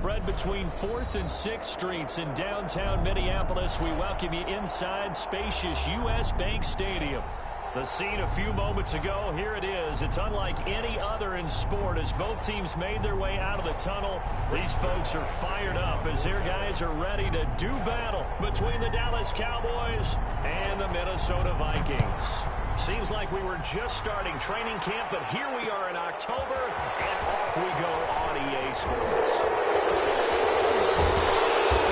spread between 4th and 6th Streets in downtown Minneapolis. We welcome you inside spacious U.S. Bank Stadium. The scene a few moments ago, here it is. It's unlike any other in sport as both teams made their way out of the tunnel. These folks are fired up as their guys are ready to do battle between the Dallas Cowboys and the Minnesota Vikings. Seems like we were just starting training camp, but here we are in October, and off we go on EA Sports.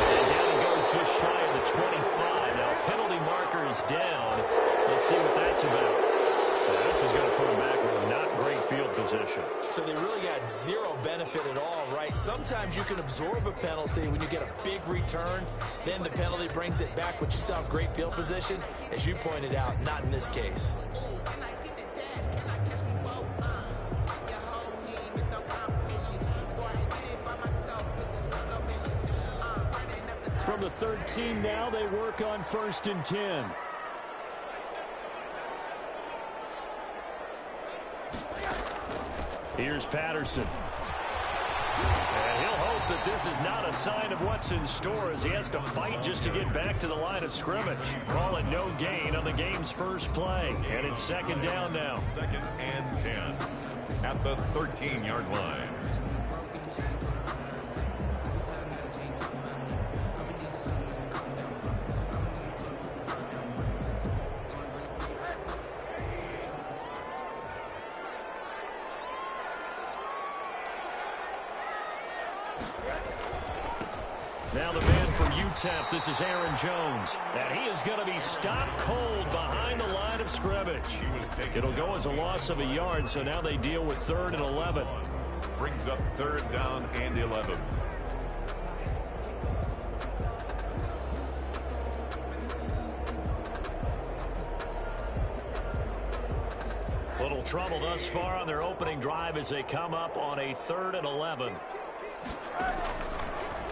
And down it goes just shy of the 25. Now, penalty marker is down. Let's see what that's about. Well, this is going to put them back with not great field position. So they really got zero benefit at all, right? Sometimes you can absorb a penalty when you get a big return. Then the penalty brings it back, but you still have great field position. As you pointed out, not in this case. From the 13 now, they work on 1st and 10. Here's Patterson. And he'll hope that this is not a sign of what's in store as he has to fight just to get back to the line of scrimmage. Call it no gain on the game's first play. And it's 2nd down now. 2nd and 10 at the 13-yard line. Now the man from UTEP, this is Aaron Jones. And he is going to be stopped cold behind the line of scrimmage. It'll go as a loss of a yard, so now they deal with 3rd and 11. Brings up 3rd down and 11. Little trouble thus far on their opening drive as they come up on a 3rd and 11.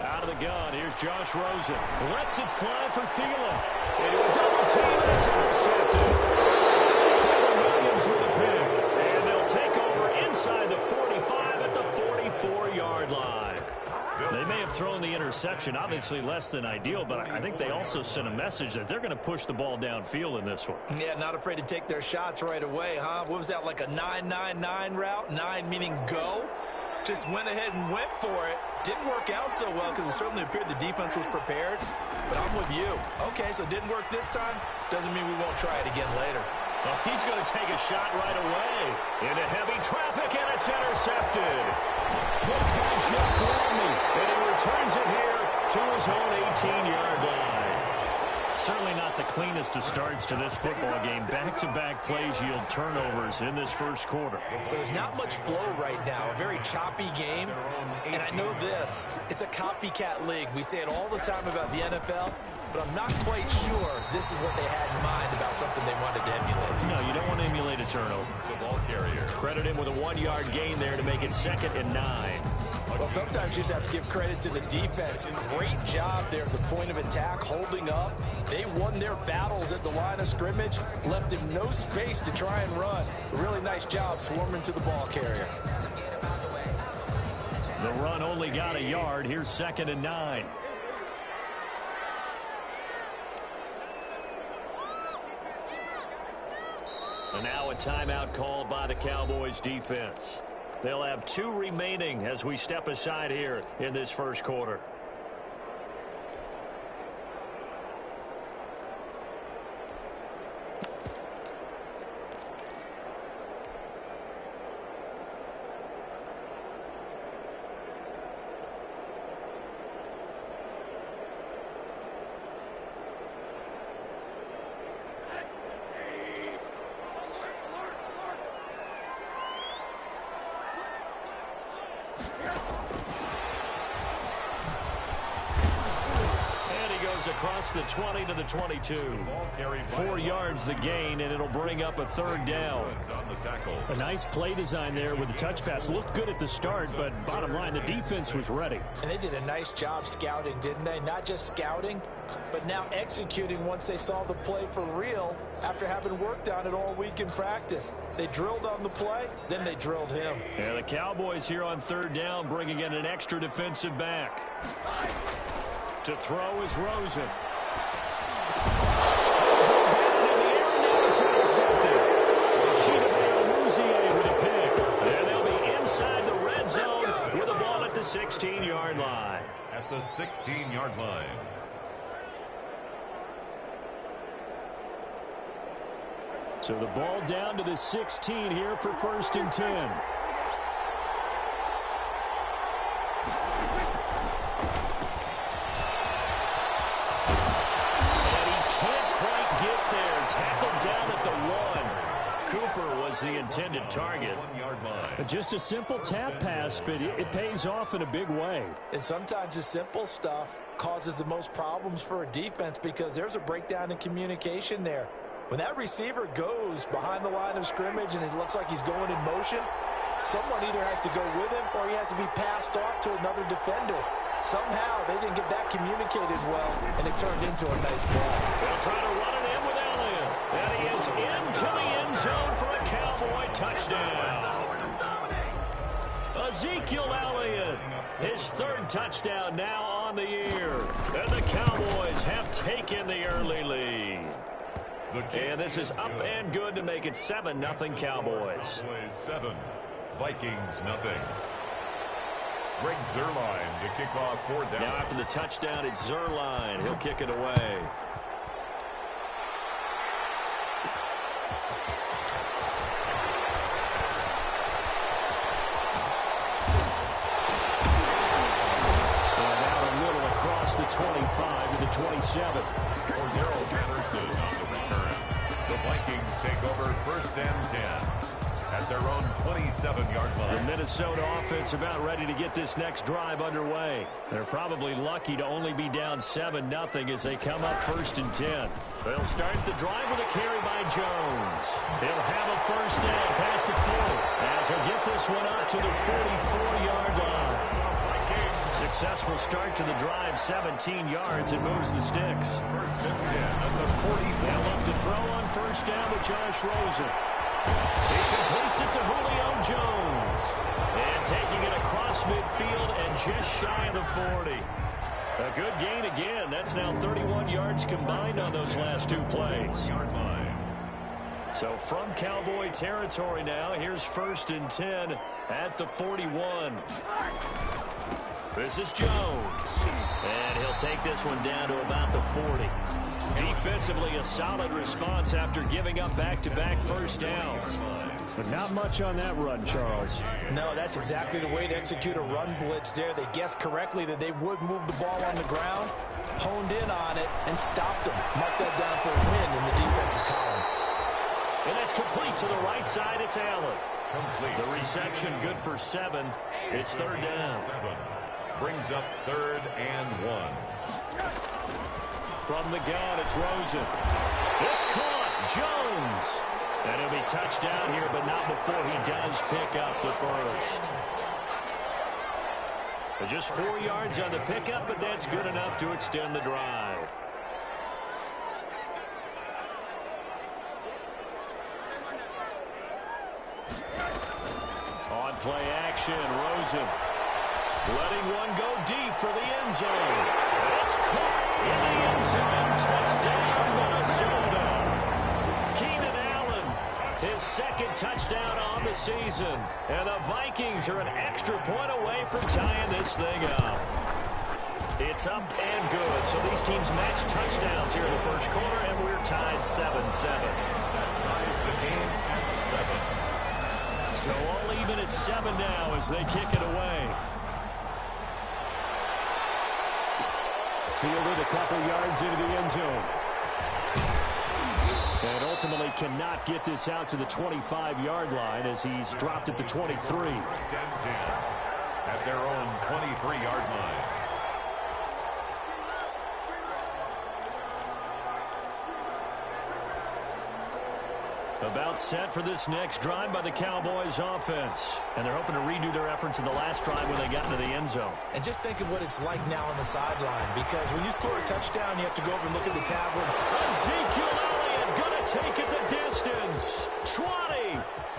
Out of the gun, here's Josh Rosen. Lets it fly for Thielen. Into a double team, and it's intercepted. Trevor Williams with a pick. And they'll take over inside the 45 at the 44-yard line. They may have thrown the interception, obviously less than ideal, but I think they also sent a message that they're going to push the ball downfield in this one. Yeah, not afraid to take their shots right away, huh? What was that, like a 9-9-9 route? 9 meaning go? Just went ahead and went for it. Didn't work out so well because it certainly appeared the defense was prepared. But I'm with you. Okay, so it didn't work this time. Doesn't mean we won't try it again later. Well, he's going to take a shot right away. Into heavy traffic, and it's intercepted. Picked by Jeff Gladney. And he returns it here to his own 18-yard line. Certainly not the cleanest of starts to this football game. Back-to-back plays yield turnovers in this first quarter. So there's not much flow right now. A very choppy game. And I know this. It's a copycat league. We say it all the time about the NFL. But I'm not quite sure this is what they had in mind about something they wanted to emulate. No, you don't want to emulate a turnover. The ball carrier. Credit him with a 1-yard gain there to make it 2nd and 9. Well, sometimes you just have to give credit to the defense. Great job there at the point of attack, holding up. They won their battles at the line of scrimmage, left him no space to try and run. A really nice job swarming to the ball carrier. The run only got a yard. Here's 2nd and 9. And now a timeout called by the Cowboys defense. They'll have 2 remaining as we step aside here in this first quarter. across the 20 to the 22. 4 yards the gain, and it'll bring up a third down. A nice play design there with the touch pass. Looked good at the start, but bottom line, the defense was ready. And they did a nice job scouting, didn't they? Not just scouting, but now executing once they saw the play for real after having worked on it all week in practice. They drilled on the play, then they drilled him. And the Cowboys here on third down, bringing in an extra defensive back. To throw is Rosen. It's intercepted. With a pick. And they'll be inside the red zone with the ball at the 16-yard line. At the 16-yard line. So the ball down to the 16 here for 1st and 10. And he can't quite get there. Tackled down at the 1. Cooper was the intended target. 1-yard line. Just a simple tap pass, but it pays off in a big way. And sometimes the simple stuff causes the most problems for a defense because there's a breakdown in communication there. When that receiver goes behind the line of scrimmage and it looks like he's going in motion, someone either has to go with him or he has to be passed off to another defender. Somehow they didn't get that communicated well, and it turned into a nice play. They'll try to run it in with Elliott. And he is into the end zone for a Cowboy touchdown. Ezekiel Elliott, his 3rd touchdown now on the year. And the Cowboys have taken the early lead. And this is up and good to make it 7-0 Cowboys. 7, Vikings nothing. Greg Zuerlein to kick off 4th down. Now after the touchdown, it's Zuerlein. He'll kick it away. And out a little across the 25 to the 27. Cordero Patterson on the return. The Vikings take over 1st and 10 at their own 27-yard line. The Minnesota offense about ready to get this next drive underway. They're probably lucky to only be down 7-0 as they come up 1st and 10. They'll start the drive with a carry by Jones. He'll have a 1st down past the 40 as he'll get this one up to the 44-yard line. Successful start to the drive, 17 yards, and moves the sticks. 1st and 10 at the 40. They'll look to throw on 1st down to Josh Rosen. He completes it to Julio Jones. And taking it across midfield and just shy of the 40. A good gain again. That's now 31 yards combined on those last 2 plays. Yard line. So from Cowboy territory now, here's 1st and 10 at the 41. This is Jones. And he'll take this one down to about the 40. Defensively, a solid response after giving up back-to-back 1st downs. But not much on that run, Charles. No, that's exactly the way to execute a run blitz there. They guessed correctly that they would move the ball on the ground, honed in on it, and stopped them. Mark that down for a win in the defense's column. And that's complete to the right side. It's Allen. Complete. The reception good for 7. It's 3rd down. 7 brings up 3rd and 1. From the gun, it's Rosen. It's caught. Jones. And he'll be touched down here, but not before he does pick up the 1st. Just 4 yards on the pickup, but that's good enough to extend the drive. On play action, Rosen. Letting one go deep for the end zone. It's caught in the end zone. Touchdown, Minnesota. Keenan Allen, his 2nd touchdown on the season. And the Vikings are an extra point away from tying this thing up. It's up and good. So these teams match touchdowns here in the 1st quarter, and we're tied 7-7. That ties the game at 7. So all even at 7 now as they kick it away. Fielded a couple yards into the end zone. And ultimately cannot get this out to the 25-yard line as he's dropped at the 23. 1st and 10 at their own 23-yard line. About set for this next drive by the Cowboys offense. And they're hoping to redo their efforts in the last drive when they got into the end zone. And just think of what it's like now on the sideline, because when you score a touchdown, you have to go over and look at the tablets. Ezekiel Elliott gonna take it the distance. 20,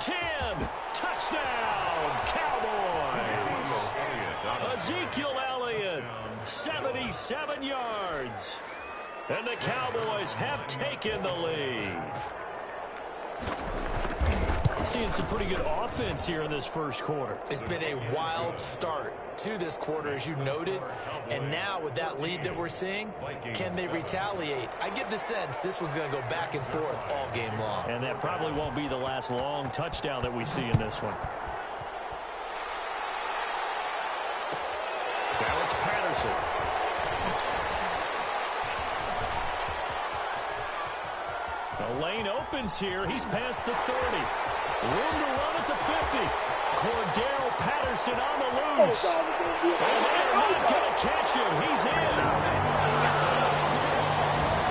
10, touchdown, Cowboys. Ezekiel Elliott, 77 yards. And the Cowboys have taken the lead. Seeing some pretty good offense here in this first quarter. It's been a wild start to this quarter, as you noted. And now with that lead that we're seeing, can they retaliate? I get the sense this one's going to go back and forth all game long. And that probably won't be the last long touchdown that we see in this one. Now it's Patterson. The lane opens here. He's past the 30. Room to run at the 50. Cordell Patterson on the loose. And they're not going to catch him. He's in.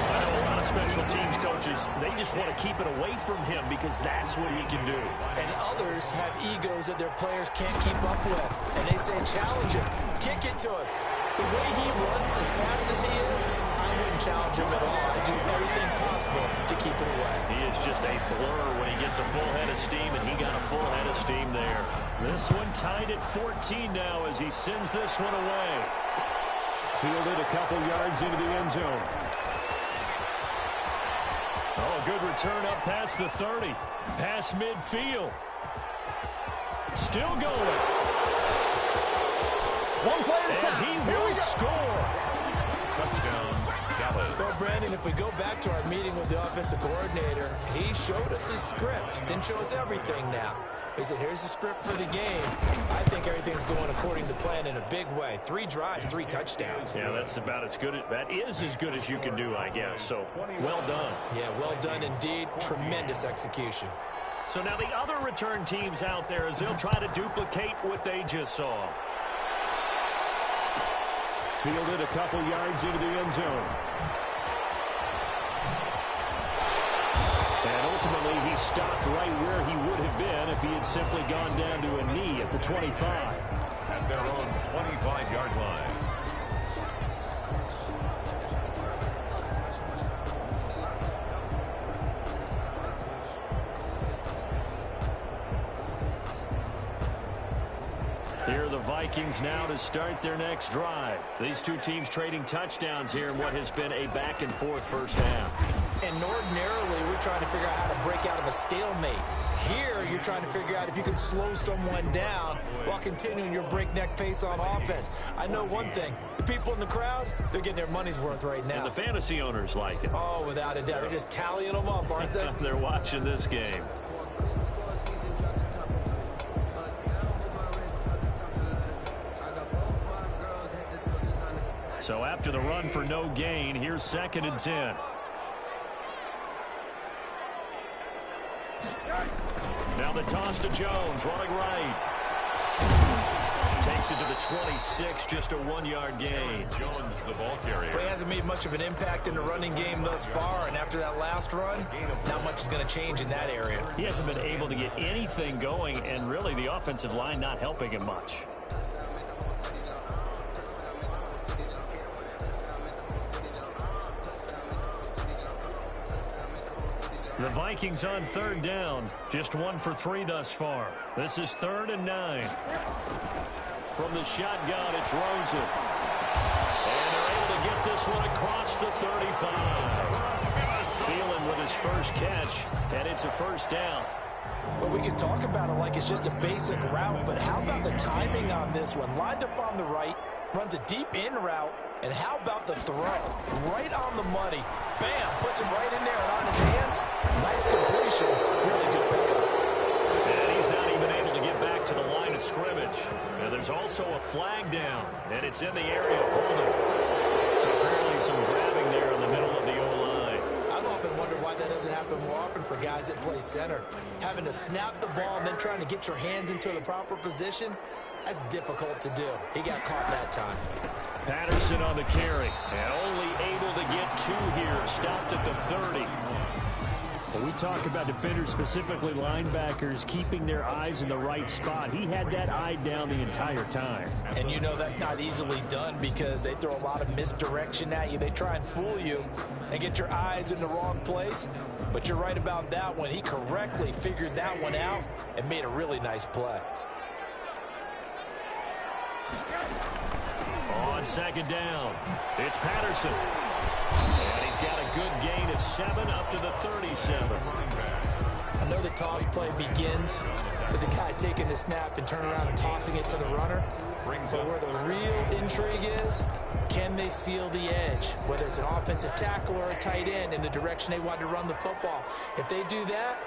I know a lot of special teams coaches, they just want to keep it away from him because that's what he can do. And others have egos that their players can't keep up with. And they say, challenge him. Kick it to him. The way he runs as fast as he is, I wouldn't challenge him at all. I'd do everything possible to keep it away. He is just a blur when he gets a full head of steam, and he got a full head of steam there. This one tied at 14 now as he sends this one away. Fielded a couple yards into the end zone. Oh, a good return up past the 30. Past midfield. Still going. One play at a time. And he will score. Touchdown, Dallas. Well, Brandon, if we go back to our meeting with the offensive coordinator, he showed us his script. Didn't show us everything now. He said, here's the script for the game. I think everything's going according to plan in a big way. 3 drives, 3 touchdowns. Yeah, that's about as good as, that is as good as you can do, I guess. So, well done. Yeah, well done indeed. Tremendous execution. So now the other return teams out there as they'll try to duplicate what they just saw. Fielded a couple yards into the end zone. And ultimately, he stopped right where he would have been if he had simply gone down to a knee at the 25. At their own 25-yard line. Here are the Vikings now to start their next drive. These two teams trading touchdowns here in what has been a back-and-forth first half. And ordinarily, we're trying to figure out how to break out of a stalemate. Here, you're trying to figure out if you can slow someone down while continuing your breakneck pace on offense. I know one thing. The people in the crowd, they're getting their money's worth right now. And the fantasy owners like it. Oh, without a doubt. They're just tallying them up, aren't they? They're watching this game. So after the run for no gain, here's 2nd and 10. Now the toss to Jones, running right. Takes it to the 26, just a 1-yard gain. Jones, the ball carrier. Well, he hasn't made much of an impact in the running game thus far, and after that last run, not much is going to change in that area. He hasn't been able to get anything going, and really the offensive line not helping him much. The Vikings on 3rd down. Just 1 for 3 thus far. This is 3rd and 9. From the shotgun, it's Rosen. And they're able to get this one across the 35. Thielen with his first catch, and it's a first down. Well, we can talk about it like it's just a basic route, but how about the timing on this one? Lined up on the right, runs a deep in route, and how about the throw? Right on the money. Bam, puts him right in there and on his hands. Nice completion. Really good pickup. And he's not even able to get back to the line of scrimmage. Now there's also a flag down, and it's in the area of holding. So apparently some grabbing there in the middle of the O-line. I've often wondered why that doesn't happen more often for guys that play center. Having to snap the ball and then trying to get your hands into the proper position, that's difficult to do. He got caught that time. Patterson on the carry, and only able to get 2 here. Stopped at the 30. When we talk about defenders, specifically linebackers, keeping their eyes in the right spot, he had that eye down the entire time. And you know that's not easily done because they throw a lot of misdirection at you. They try and fool you and get your eyes in the wrong place. But you're right about that one. He correctly figured that one out and made a really nice play. On second down, it's Patterson. And he's got a good gain of 7 up to the 37. I know the toss play begins with the guy taking the snap and turning around and tossing it to the runner. But where the real intrigue is, can they seal the edge? Whether it's an offensive tackle or a tight end in the direction they want to run the football. If they do that,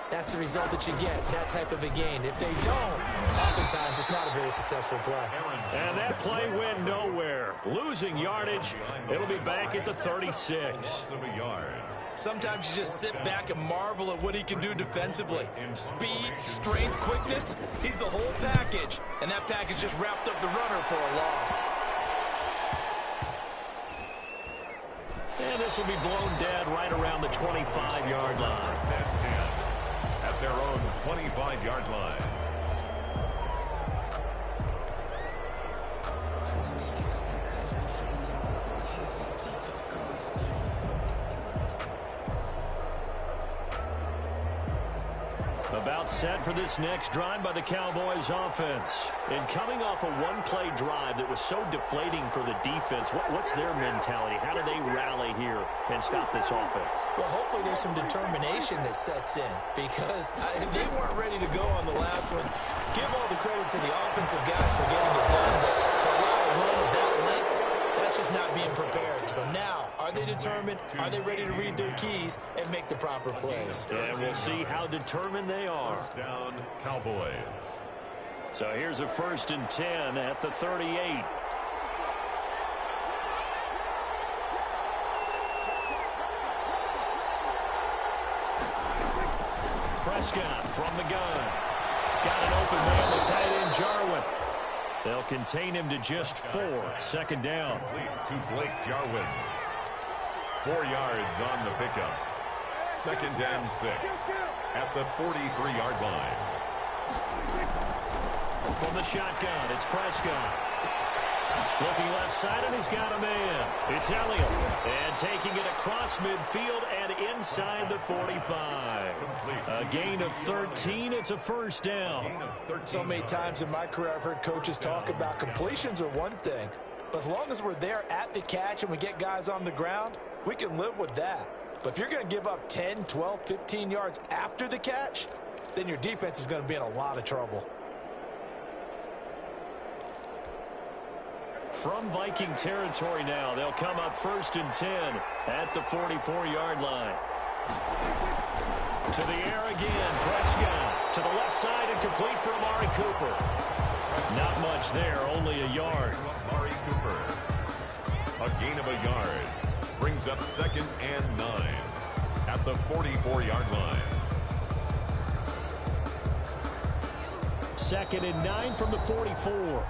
that's the result that you get, that type of a gain. If they don't, oftentimes it's not a very successful play. And that play went nowhere. Losing yardage. It'll be back at the 36. Sometimes you just sit back and marvel at what he can do defensively. Speed, strength, quickness, he's the whole package. And that package just wrapped up the runner for a loss. And this will be blown dead right around the 25-yard line. At their own 25-yard line. About set for this next drive by the Cowboys offense. And coming off a one-play drive that was so deflating for the defense, what's their mentality? How do they rally here and stop this offense? Well, hopefully there's some determination that sets in because they weren't ready to go on the last one. Give all the credit to the offensive guys for getting it done, but to allow a run of that length, that's just not being prepared. So now, are they determined? Are they ready to read their keys and make the proper plays? And we'll see how determined they are. First down, Cowboys. So here's a 1st and 10 at the 38. Prescott from the gun. Got an open man, the tight end, Jarwin. They'll contain him to just 4. 2nd down. Complete to Blake Jarwin. 4 yards on the pickup. 2nd and 6 at the 43-yard line. From the shotgun, it's Prescott. Looking left side, and he's got a man. It's Elliott. And taking it across midfield and inside the 45. A gain of 13. It's a 1st down. So many times in my career, I've heard coaches talk about completions are one thing. But as long as we're there at the catch and we get guys on the ground, we can live with that. But if you're going to give up 10, 12, 15 yards after the catch, then your defense is going to be in a lot of trouble. From Viking territory now, they'll come up 1st and 10 at the 44-yard line. To the air again, Prescott. To the left side and complete for Amari Cooper. Not much there, only a yard. Amari Cooper. A gain of a yard. Brings up 2nd and 9 at the 44-yard line. 2nd and 9 from the 44.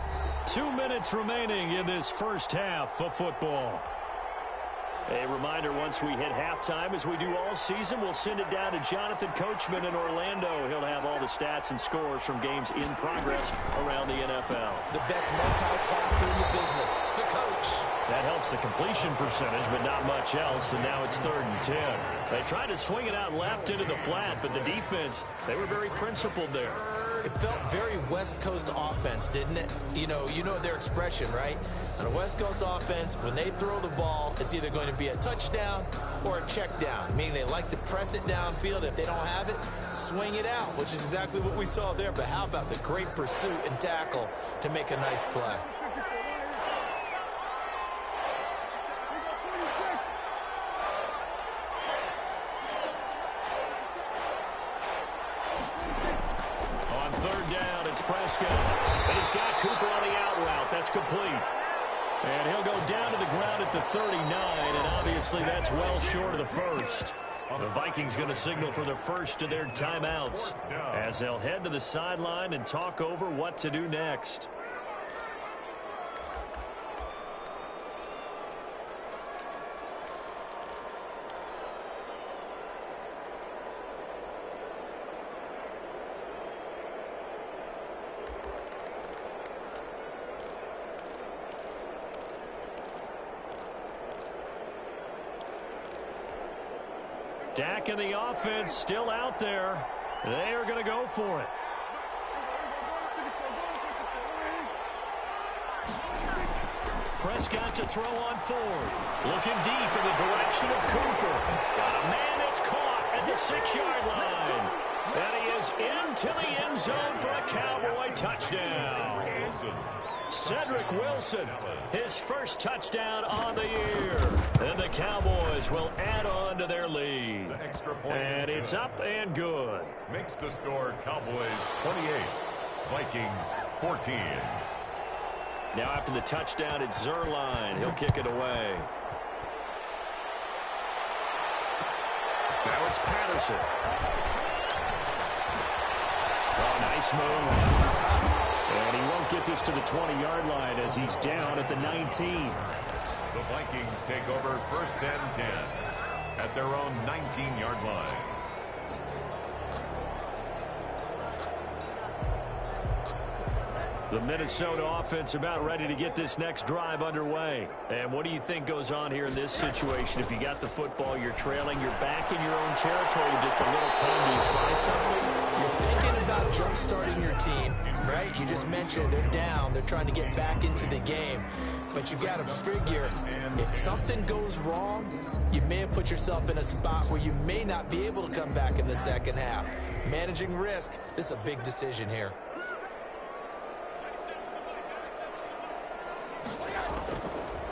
2 minutes remaining in this first half of football. A reminder, once we hit halftime, as we do all season, we'll send it down to Jonathan Coachman in Orlando. He'll have all the stats and scores from games in progress around the NFL. The best multitasker in the business, the coach. That helps the completion percentage, but not much else, and now it's 3rd and 10. They tried to swing it out left into the flat, but the defense, they were very principled there. It felt very West Coast offense, didn't it? You know their expression, right? On a West Coast offense, when they throw the ball, it's either going to be a touchdown or a check down, meaning they like to press it downfield. If they don't have it, swing it out, which is exactly what we saw there. But how about the great pursuit and tackle to make a nice play? Prescott. And he's got Cooper on the out route. That's complete. And he'll go down to the ground at the 39, and obviously that's well short of the 1st. The Vikings going to signal for the first of their timeouts as they'll head to the sideline and talk over what to do next. Dak and the offense still out there. They are going to go for it. Prescott to throw on fourth. Looking deep in the direction of Cooper. Got a man that's caught at the 6-yard line. And he is into the end zone for a Cowboy touchdown. Cedric Wilson, his first touchdown on the year. And the Cowboys will add on to their lead. And it's up and good. Makes the score Cowboys 28, Vikings 14. Now after the touchdown, it's Zerline. He'll kick it away. Now it's Patterson. Oh, nice move. And he won't get this to the 20-yard line as he's down at the 19. The Vikings take over 1st and 10 at their own 19-yard line. The Minnesota offense about ready to get this next drive underway. And what do you think goes on here in this situation? If you got the football, you're trailing, you're back in your own territory with just a little time. Do you try something? You're thinking about jump-starting your team, right? You just mentioned they're down. They're trying to get back into the game. But you got to figure, if something goes wrong, you may have put yourself in a spot where you may not be able to come back in the second half. Managing risk, this is a big decision here.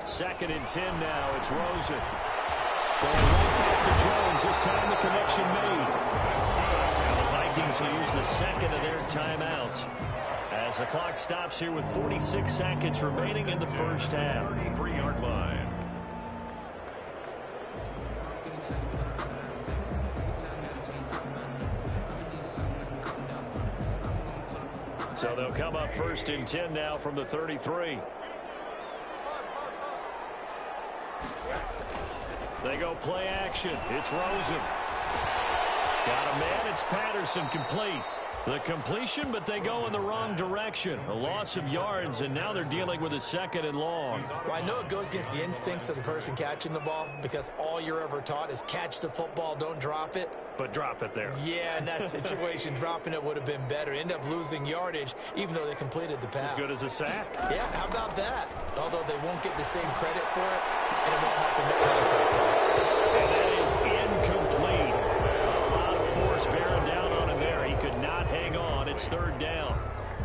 Second and 10 now. It's Rosen. Going right back to Jones. This time the connection made. Now the Vikings will use the second of their timeouts as the clock stops here with 46 seconds remaining in the first half. 33-yard line. So they'll come up 1st and 10 now from the 33. They go play action. It's Rosen. Got a man. It's Patterson complete. The completion, but they go in the wrong direction. A loss of yards, and now they're dealing with a 2nd and long. Well, I know it goes against the instincts of the person catching the ball because all you're ever taught is catch the football, don't drop it. But drop it there. Yeah, in that situation, dropping it would have been better. End up losing yardage, even though they completed the pass. As good as a sack. Yeah, how about that? Although they won't get the same credit for it, and it won't help them get contract time. And that is incomplete. A lot of force bearing down on him there. He could not hang on. It's 3rd down.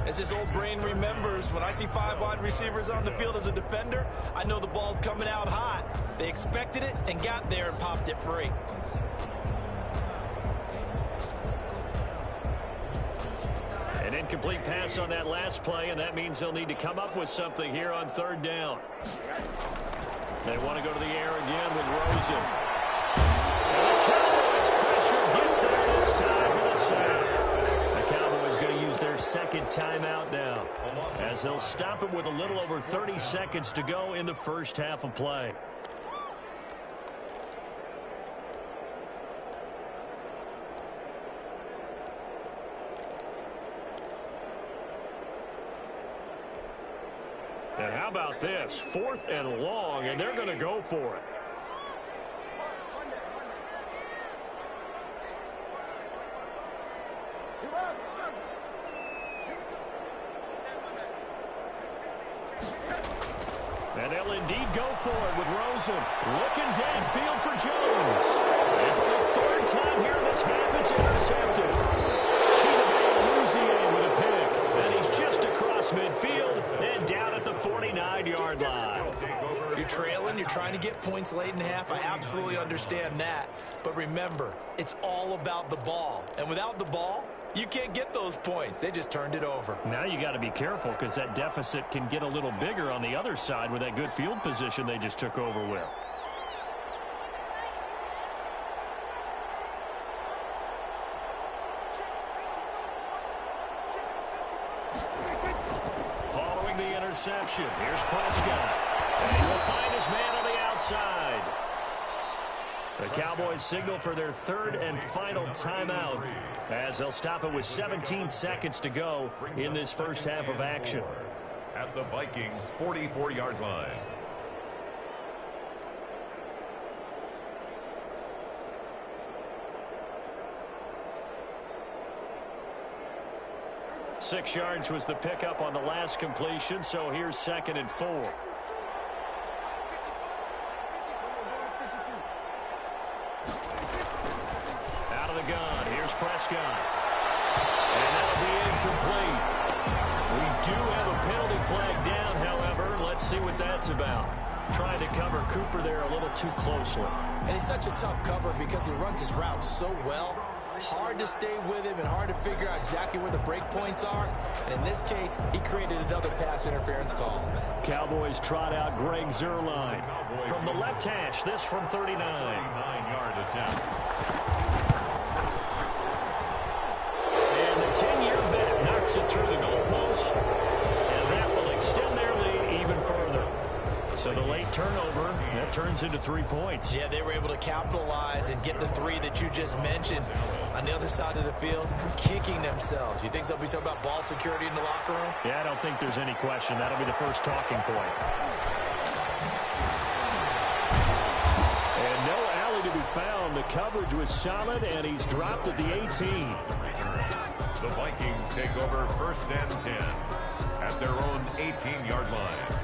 As his old brain remembers, when I see 5 wide receivers on the field as a defender, I know the ball's coming out hot. They expected it and got there and popped it free. An incomplete pass on that last play, and that means they'll need to come up with something here on 3rd down. They want to go to the air again with Rosen. And the Cowboys pressure gets there this time for the sack. The Cowboys going to use their 2nd timeout now, as they'll stop it with a little over 30 seconds to go in the first half of play. And how about this? 4th and long, and they're going to go for it. And they'll indeed go for it with Rosen. Looking downfield for Jones. And for the 3rd time here in this half, it's intercepted. Chidobe with a pick. And he's just across midfield and down at the 49-yard line. You're trailing. You're trying to get points late in the half. I absolutely understand that. But remember, it's all about the ball. And without the ball, you can't get those points. They just turned it over. Now you got to be careful because that deficit can get a little bigger on the other side with that good field position they just took over with. Following the interception, here's Prescott. And he'll find his man on the outside. The Cowboys signal for their 3rd and final timeout as they'll stop it with 17 seconds to go in this first half of action. At the Vikings' 44-yard line. 6 yards was the pickup on the last completion, so here's 2nd and 4. Out of the gun, here's Prescott. And that'll be incomplete. We do have a penalty flag down, however. Let's see what that's about. Trying to cover Cooper there a little too closely. And he's such a tough cover because he runs his route so well. Hard to stay with him and hard to figure out exactly where the break points are. And in this case, he created another pass interference call. Cowboys trot out Greg Zuerlein. From the left hash, this from 39. 9-yard attempt. And the 10-year vet knocks it through the goalpost. And that will extend their lead even further. So the late turnover, that turns into 3 points. Yeah, they were able to capitalize and get the 3 that you just mentioned. On the other side of the field, kicking themselves. You think they'll be talking about ball security in the locker room? Yeah, I don't think there's any question. That'll be the first talking point. And no alley to be found. The coverage was solid, and he's dropped at the 18. The Vikings take over 1st and 10 at their own 18-yard line.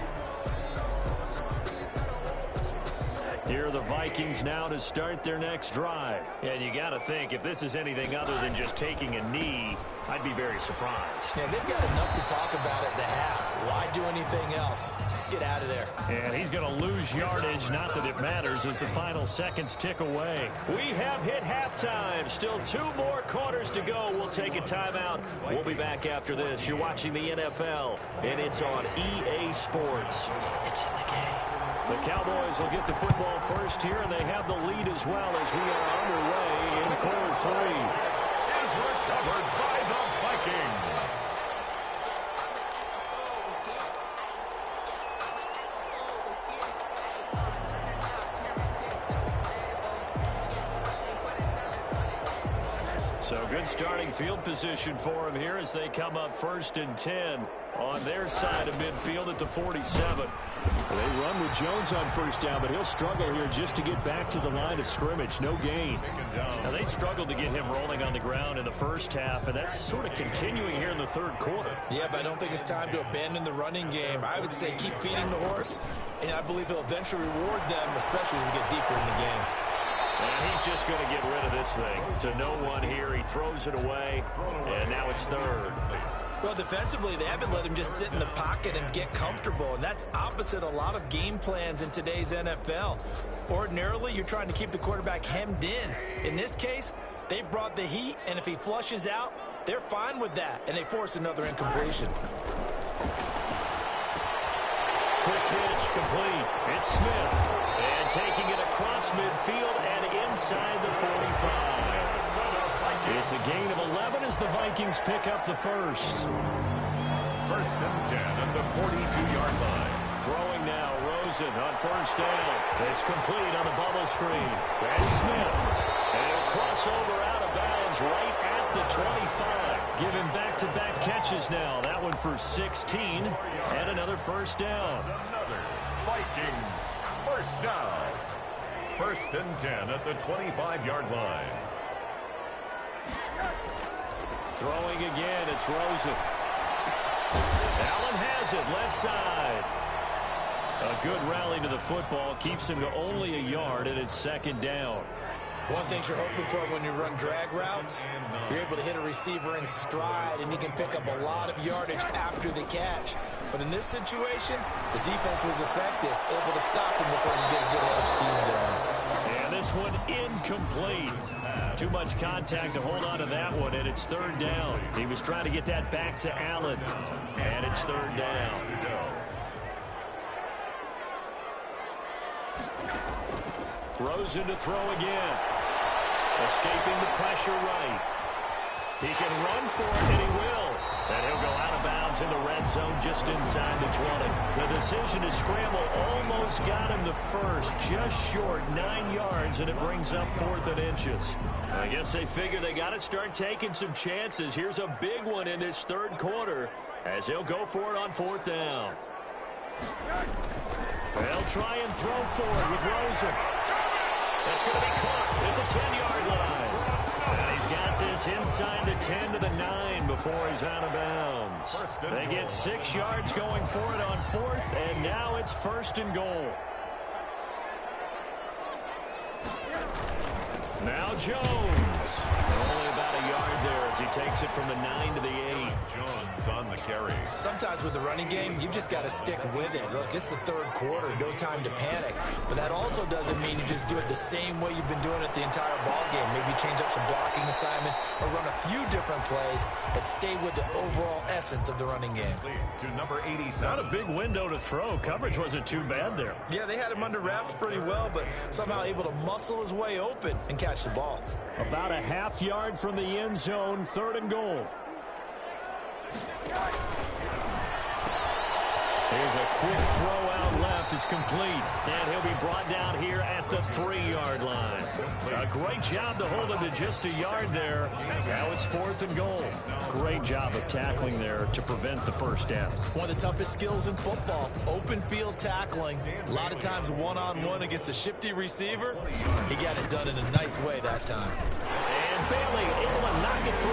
Here are the Vikings now to start their next drive. And you got to think, if this is anything other than just taking a knee, I'd be very surprised. Yeah, they've got enough to talk about at the half. Why do anything else? Just get out of there. And he's going to lose yardage, not that it matters, as the final seconds tick away. We have hit halftime. Still 2 more quarters to go. We'll take a timeout. We'll be back after this. You're watching the NFL, and it's on EA Sports. It's in the game. The Cowboys will get the football first here, and they have the lead as well as we are underway in quarter 3. Is recovered by the Vikings. So good starting field position for him here as they come up 1st and 10 on their side of midfield at the 47. They run with Jones on 1st down, but he'll struggle here just to get back to the line of scrimmage. No gain. Now, they struggled to get him rolling on the ground in the first half, and that's sort of continuing here in the 3rd quarter. Yeah, but I don't think it's time to abandon the running game. I would say keep feeding the horse, and I believe he'll eventually reward them, especially as we get deeper in the game. And he's just going to get rid of this thing. To no one here. He throws it away, and now it's 3rd. Well, defensively, they haven't let him just sit in the pocket and get comfortable, and that's opposite a lot of game plans in today's NFL. Ordinarily, you're trying to keep the quarterback hemmed in. In this case, they brought the heat, and if he flushes out, they're fine with that, and they force another incompletion. Quick hitch, complete. It's Smith. And taking it across midfield and inside the 45. It's a gain of 11 as the Vikings pick up the first. 1st and 10 at the 42-yard line. Throwing now, Rosen on 1st down. It's complete on the bubble screen. And Smith. And he'll cross over out of bounds right at the 25. Giving back-to-back catches now. That one for 16. And another 1st down. Another Vikings 1st down. 1st and 10 at the 25-yard line. Throwing again, it's Rosen. Allen has it, left side. A good rally to the football, keeps him to only a yard, and it's 2nd down. One thing you're hoping for when you run drag routes, you're able to hit a receiver in stride, and he can pick up a lot of yardage after the catch. But in this situation, the defense was effective, able to stop him before you get a good head scheme going. And this one incomplete. Too much contact to hold on to that one, and it's 3rd down. He was trying to get that back to Allen, and it's 3rd down. Rosen to throw again. Escaping the pressure right. He can run for it, and he will. And he'll go out of bounds in the red zone just inside the 20. The decision to scramble almost got him the first, just short, 9 yards, and it brings up 4th and inches. I guess they figure they got to start taking some chances. Here's a big one in this 3rd quarter as he'll go for it on 4th down. They'll try and throw for it with Rosen. That's going to be caught at the 10-yard line. And he's He's got this inside the 10 to the 9 before he's out of bounds. They get 6 yards going for it on 4th, and now it's 1st and goal. Now Jones. Only about a yard there as he takes it from the 9 to the 8. Jones on the carry. Sometimes with the running game, you've just got to stick with it. Look, it's the 3rd quarter, no time to panic. But that also doesn't mean you just do it the same way you've been doing it the entire ball game. Maybe change up some blocking assignments or run a few different plays, but stay with the overall essence of the running game. To number 87. Not a big window to throw. Coverage wasn't too bad there. Yeah, they had him under wraps pretty well, but somehow able to muscle his way open and catch the ball. About a half yard from the end zone, 3rd and goal. Here's a quick throw out left. It's complete. And he'll be brought down here at the 3-yard line. A great job to hold him to just a yard there. Now it's 4th and goal. Great job of tackling there to prevent the first down. One of the toughest skills in football, open field tackling. A lot of times one-on-one against a shifty receiver. He got it done in a nice way that time. And Bailey able to knock it through.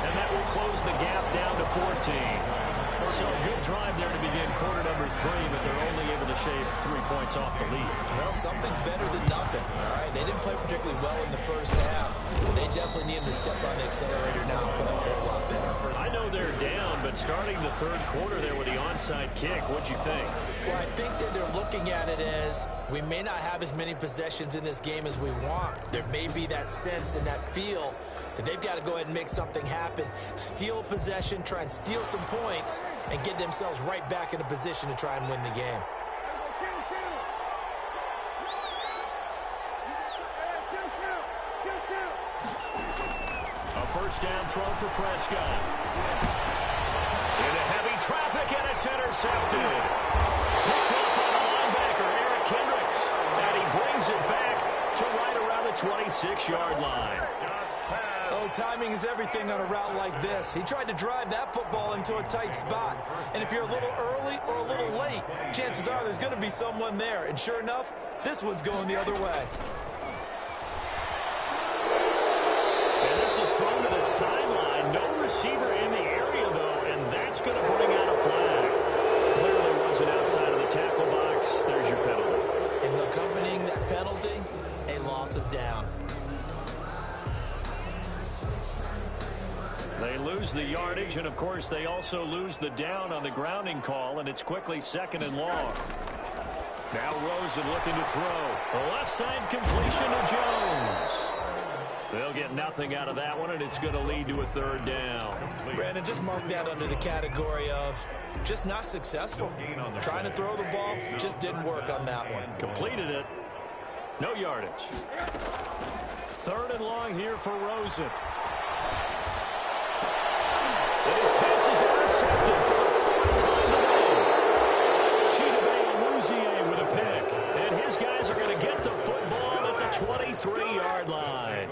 And that will close the gap down to 14. So a good drive there to begin quarter number 3, but they're only able to shave 3 points off the lead. Well, something's better than nothing, all right? They didn't play particularly well in the first half, but they definitely need him to step on the accelerator now and play a whole lot better. I know they're down, but starting the 3rd quarter there with the onside kick, what'd you think? Well, I think that they're looking at it as we may not have as many possessions in this game as we want. There may be that sense and that feel that they've got to go ahead and make something happen, steal possession, try and steal some points, and get themselves right back in a position to try and win the game. A first down throw for Prescott. Into heavy traffic, and it's intercepted. Picked up by the linebacker, Eric Kendricks. And he brings it back to right around the 26-yard line. Oh, timing is everything on a route like this. He tried to drive that football into a tight spot. And if you're a little early or a little late, chances are there's going to be someone there. And sure enough, this one's going the other way. And this is thrown to the sideline. No receiver in the area, though, and that's going to bring out a flag. Clearly wasn't outside of the tackle box. There's your penalty. And accompanying that penalty, a loss of down. They lose the yardage, and, of course, they also lose the down on the grounding call, and it's quickly 2nd and long. Now Rosen looking to throw. The left side completion to Jones. They'll get nothing out of that one, and it's going to lead to a 3rd down. Brandon, just mark that under the category of just not successful. Trying to throw the ball, just didn't work on that one. Completed it. No yardage. 3rd and long here for Rosen. And his pass is intercepted for the 4th time today. Chidobe with a pick. And his guys are going to get the football at the 23-yard line.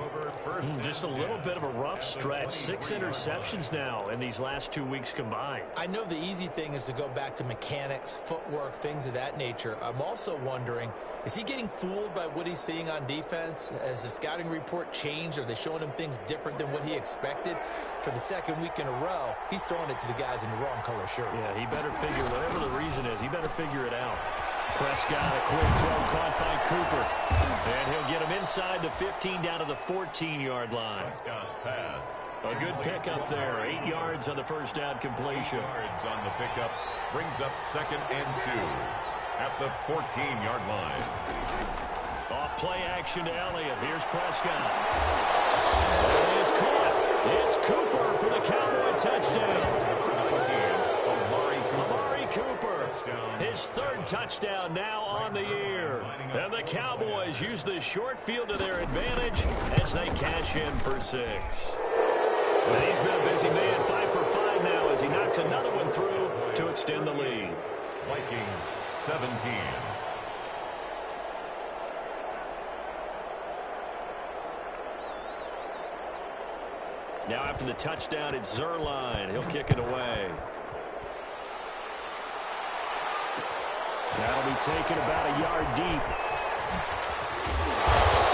Just a little bit of a rough stretch. 6 interceptions now in these last 2 weeks combined. I know the easy thing is to go back to mechanics, footwork, things of that nature. I'm also wondering, is he getting fooled by what he's seeing on defense? Has the scouting report changed? Are they showing him things different than what he expected? For the 2nd week in a row, he's throwing it to the guys in the wrong color shirts. Yeah, he better figure, whatever the reason is, he better figure it out. Prescott, a quick throw caught by Cooper. And he'll get him inside the 15 down to the 14-yard line. Prescott's pass. A good pickup there. 8 yards on the first down completion. 8 yards on the pickup. Brings up 2nd and 2 at the 14-yard line. Off play action to Elliott. Here's Prescott. It is caught. It's Cooper for the Cowboy touchdown. Amari Cooper. His 3rd touchdown now on the year. And the Cowboys use the short field to their advantage as they cash in for 6. And he's been a busy man, 5 for 5 now as he knocks another one through to extend the lead. Vikings 17. Now after the touchdown, it's Zerline. He'll kick it away. That'll be taken about a yard deep.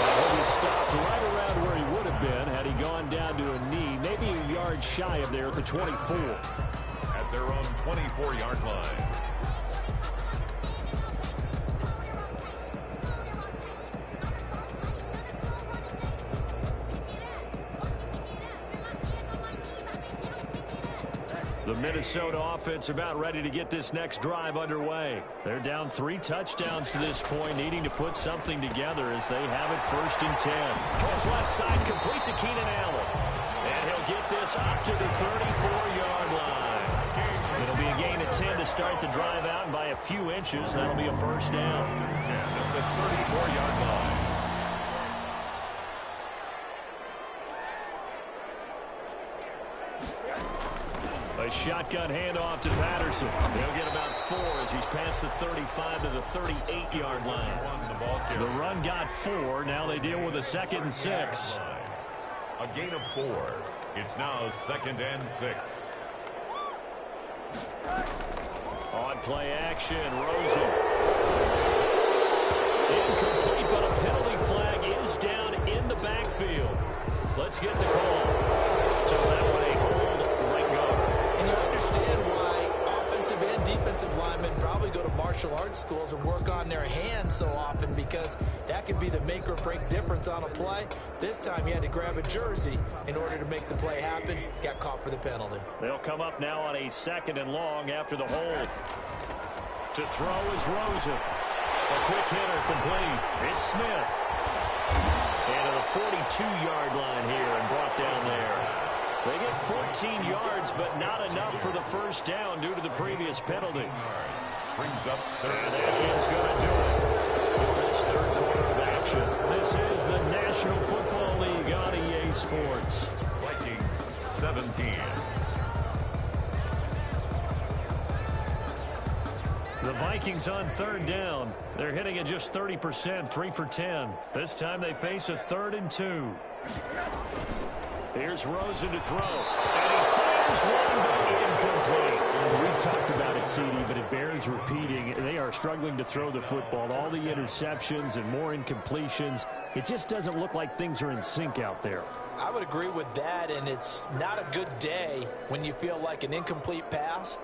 And he'll be stopped right around where he would have been had he gone down to a knee, maybe a yard shy of there at the 24. At their own 24-yard line. The Minnesota offense about ready to get this next drive underway. They're down 3 touchdowns to this point, needing to put something together as they have it 1st and 10. Throws left side, complete to Keenan Allen. And he'll get this up to the 34-yard line. It'll be a gain of 10 to start the drive out, and by a few inches, that'll be a 1st down. 10 at the 34-yard line. A shotgun handoff to Patterson. He'll get about 4 as he's past the 35 to the 38-yard line. The run got 4. Now they deal with a 2nd and 6. A gain of 4. It's now 2nd and 6. On play action, Rosen. Incomplete, but a penalty flag is down in the backfield. Let's get the call. So that way, hold right guard. And you understand why offensive and defensive linemen probably go to martial arts schools and work on their hands so often, because that can be the make or break difference on a play. This time he had to grab a jersey in order to make the play happen. Got caught for the penalty. They'll come up now on a 2nd and long after the hold. To throw is Rosen. A quick hitter complete. It's Smith. And to the 42-yard line here and brought down there. They get 14 yards, but not enough for the 1st down due to the previous penalty. Brings up And that is going to do it for this 3rd quarter of action. This is the National Football League on EA Sports. Vikings 17. The Vikings on 3rd down. They're hitting at just 30%, 3 for 10. This time they face a 3rd and 2. Here's Rosen to throw. And he fires one, but incomplete. We've talked about it, CD, but it bears repeating. They are struggling to throw the football. All the interceptions and more incompletions. It just doesn't look like things are in sync out there. I would agree with that, and it's not a good day when you feel like an incomplete pass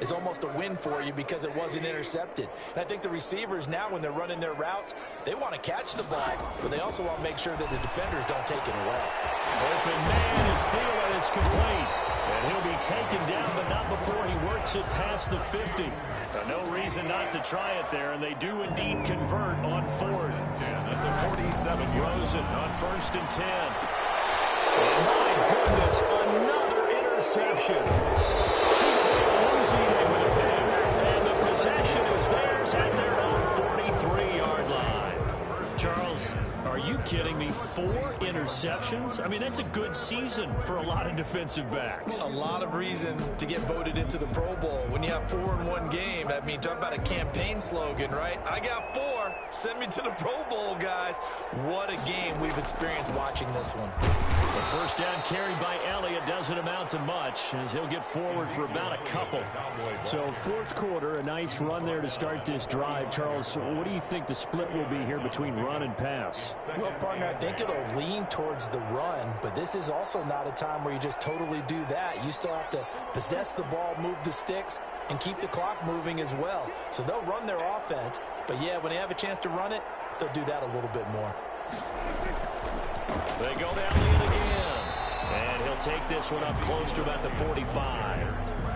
is almost a win for you because it wasn't intercepted. And I think the receivers now, when they're running their routes, they want to catch the ball, but they also want to make sure that the defenders don't take it away. Open man is Thielen. It's complete. And he'll be taken down, but not before he works it past the 50. No reason not to try it there, and they do indeed convert on 4th. 10 at the 47. Rosen on 1st and 10. Oh, my goodness, another interception. Losing it with a pick, and the possession is theirs at their own 43-yard line. Charles, are you kidding me? 4 interceptions? I mean, that's a good season for a lot of defensive backs. A lot of reason to get voted into the Pro Bowl when you have 4 in one game. I mean, talk about a campaign slogan, right? I got 4. Send me to the Pro Bowl, guys. What a game we've experienced watching this one. The 1st down carried by Elliott doesn't amount to much as he'll get forward for about a couple. So 4th quarter, a nice run there to start this drive. Charles, what do you think the split will be here between run and pass? Well, partner, I think it'll lean towards the run, but this is also not a time where you just totally do that. You still have to possess the ball, move the sticks, and keep the clock moving as well. So they'll run their offense, but yeah, when they have a chance to run it, they'll do that a little bit more. They go down the end again. And he'll take this one up close to about the 45.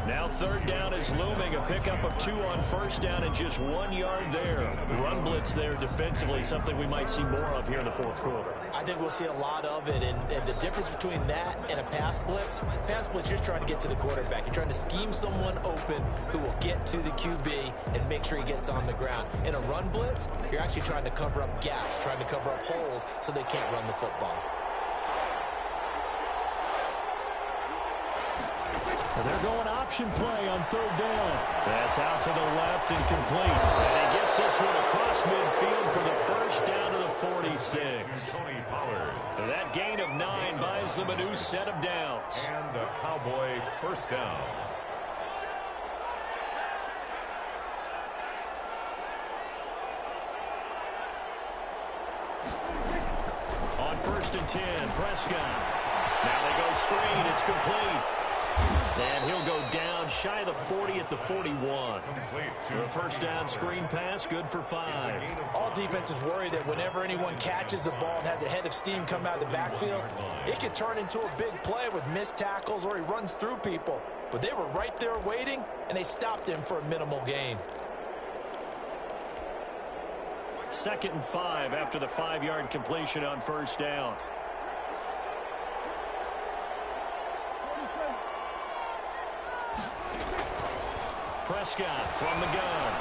Now 3rd down is looming. A pickup of 2 on 1st down and just 1 yard there. Run blitz there defensively, something we might see more of here in the 4th quarter. I think we'll see a lot of it, and the difference between that and a pass blitz, you're just trying to get to the quarterback. You're trying to scheme someone open who will get to the QB and make sure he gets on the ground. In a run blitz, you're actually trying to cover up gaps, trying to cover up holes so they can't run the football. And they're going option play on 3rd down. That's out to the left and complete. And he gets this one across midfield for the 1st down to the 46. Tony Pollard. That gain of 9 buys them a new set of downs. And the Cowboys 1st down. first and 10. Prescott. Now they go screen. It's complete. And he'll go down shy of the 40 at the 41. A first down screen pass, good for 5. All defenses worry that whenever anyone catches the ball and has a head of steam come out of the backfield, it could turn into a big play with missed tackles or he runs through people. But they were right there waiting, and they stopped him for a minimal gain. 2nd and 5 after the 5-yard completion on first down. Prescott from the gun.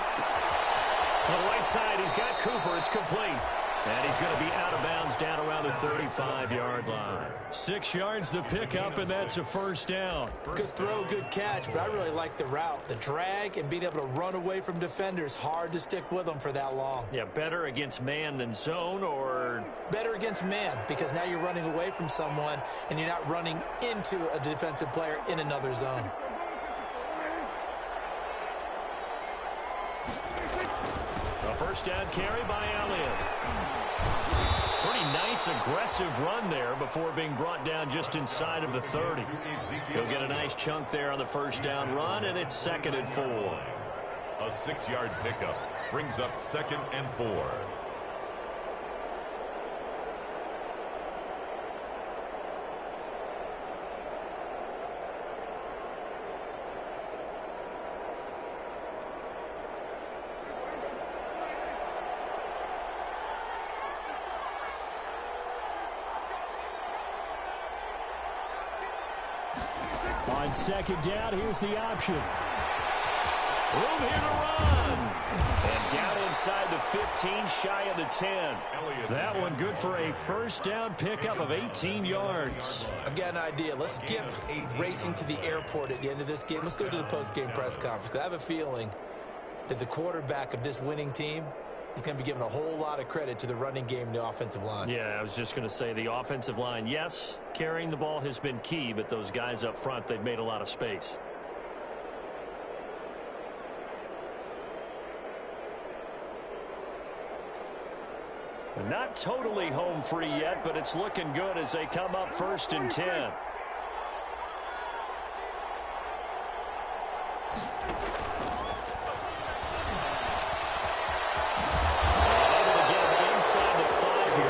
To the right side, he's got Cooper. It's complete. And he's going to be out of bounds down around the 35-yard line. 6 yards the pickup, and that's a first down. Good throw, good catch, but I really like the route. The drag and being able to run away from defenders, hard to stick with them for that long. Yeah, better against man than zone, or? Better against man, because now you're running away from someone, and you're not running into a defensive player in another zone. First down carry by Elliott. Pretty nice, aggressive run there before being brought down just inside of the 30. He'll get a nice chunk there on the first down run, and it's 2nd and 4. A 6-yard pickup brings up 2nd and 4. On 2nd down, here's the option. Room here to run. And down inside the 15, shy of the 10. That one good for a first down pickup of 18 yards. I've got an idea. Let's skip racing to the airport at the end of this game. Let's go to the post-game press conference. I have a feeling that the quarterback of this winning team is going to be given a whole lot of credit to the running game and the offensive line. Yeah, I was just going to say the offensive line, yes, carrying the ball has been key, but those guys up front, they've made a lot of space. Not totally home free yet, but it's looking good as they come up 1st and 10.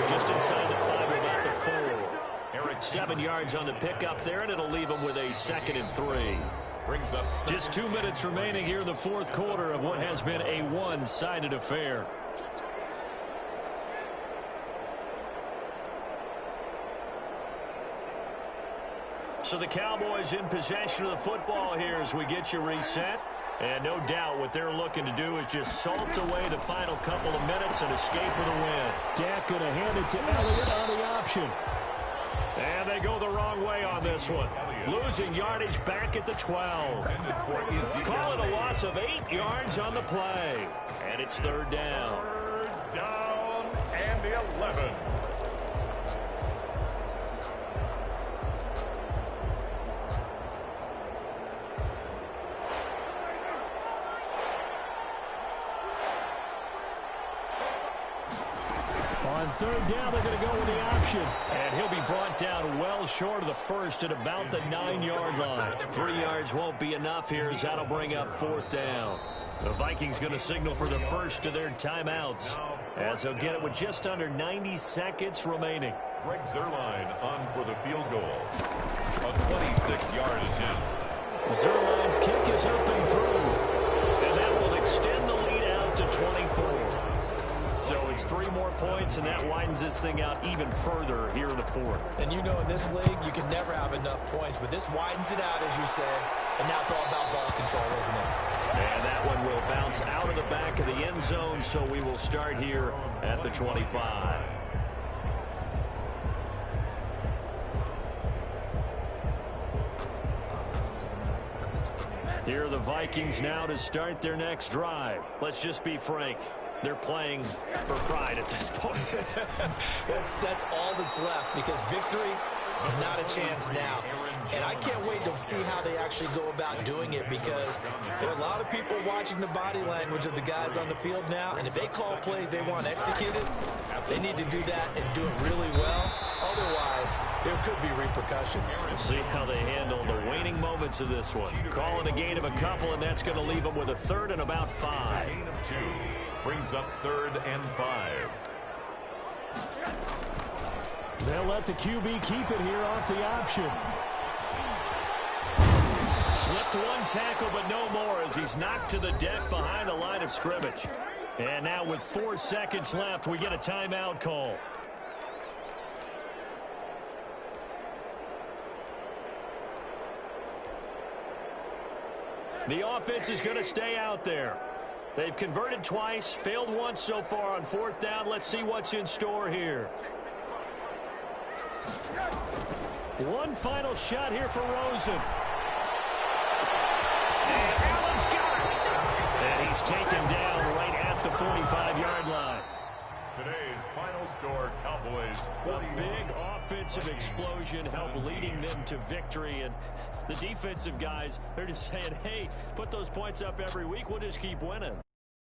Just inside the 5, about the 4. 7 yards on the pickup there, and it'll leave them with a 2nd and 3. Brings up just 2 minutes remaining here in the 4th quarter of what has been a one-sided affair. So the Cowboys in possession of the football here as we get you reset. And no doubt what they're looking to do is just salt away the final couple of minutes and escape with a win. Dak going to hand it to Elliott on the option. And they go the wrong way on this one. Losing yardage back at the 12. Call it a loss of 8 yards on the play. And it's 3rd down. 3rd down and the 11. On 3rd down, they're going to go with the option. And he'll be brought down well short of the 1st at about the 9-yard line. 3 yards won't be enough here as that'll bring up 4th down. The Vikings going to signal for the first of their timeouts as they'll get it with just under 90 seconds remaining. Greg Zuerlein on for the field goal. A 26-yard attempt. Zuerlein's kick is up and through. And that will extend the lead out to 24. So it's 3 more points, and that widens this thing out even further here in the 4th. And you know in this league, you can never have enough points, but this widens it out, as you said, and now it's all about ball control, isn't it? And that one will bounce out of the back of the end zone, so we will start here at the 25. Here are the Vikings now to start their next drive. Let's just be frank. They're playing for pride at this point. that's all that's left, because victory, not a chance now. And I can't wait to see how they actually go about doing it, because there are a lot of people watching the body language of the guys on the field now, and if they call plays they want executed, they need to do that and do it really well. Otherwise, there could be repercussions. We'll see how they handle the waning moments of this one. Calling a gain of a couple, and that's going to leave them with a third and about 5. Gain of 2 brings up 3rd and 5. They'll let the QB keep it here off the option. Slipped one tackle, but no more as he's knocked to the deck behind the line of scrimmage. And now with 4 seconds left, we get a timeout call. The offense is going to stay out there. They've converted twice, failed once so far on 4th down. Let's see what's in store here. One final shot here for Rosen. And Allen's got it. And he's taken down right at the 45-yard line. Today's final score, Cowboys. A big offensive explosion helped leading them to victory. And the defensive guys, they're just saying, hey, put those points up every week. We'll just keep winning.